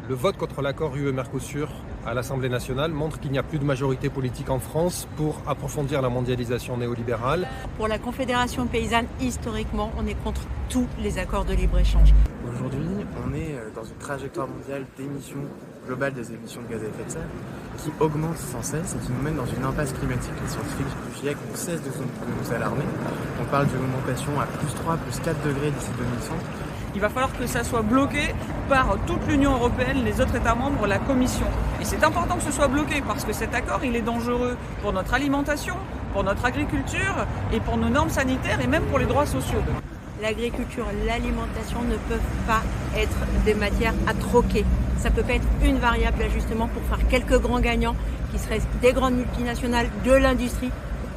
Le vote contre l'accord UE-Mercosur à l'Assemblée nationale montre qu'il n'y a plus de majorité politique en France pour approfondir la mondialisation néolibérale. Pour la Confédération paysanne, historiquement, on est contre tous les accords de libre-échange. Aujourd'hui, on est dans une trajectoire mondiale d'émissions globales des émissions de gaz à effet de serre qui augmente sans cesse et qui nous mène dans une impasse climatique. Les scientifiques du GIEC ne cessent de nous alarmer. On parle d'une augmentation à plus 3, plus 4 degrés d'ici 2100. Il va falloir que ça soit bloqué par toute l'Union européenne, les autres États membres, la Commission. Et c'est important que ce soit bloqué parce que cet accord, il est dangereux pour notre alimentation, pour notre agriculture et pour nos normes sanitaires et même pour les droits sociaux. L'agriculture, l'alimentation ne peuvent pas être des matières à troquer. Ça ne peut pas être une variable d'ajustement pour faire quelques grands gagnants qui seraient des grandes multinationales, de l'industrie,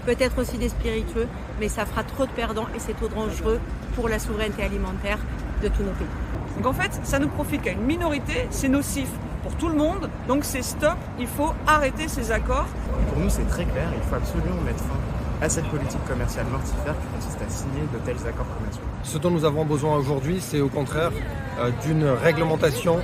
peut-être aussi des spiritueux, mais ça fera trop de perdants et c'est trop dangereux pour la souveraineté alimentaire de tous nos pays. Donc en fait, ça ne profite qu'à une minorité, c'est nocif pour tout le monde, donc c'est stop, il faut arrêter ces accords. Pour nous, c'est très clair, il faut absolument mettre fin à cette politique commerciale mortifère qui consiste à signer de tels accords commerciaux. Ce dont nous avons besoin aujourd'hui, c'est au contraire d'une réglementation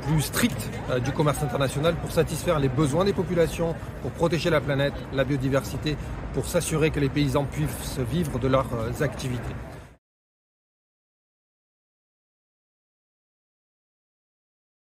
plus stricte du commerce international pour satisfaire les besoins des populations, pour protéger la planète, la biodiversité, pour s'assurer que les paysans puissent vivre de leurs activités.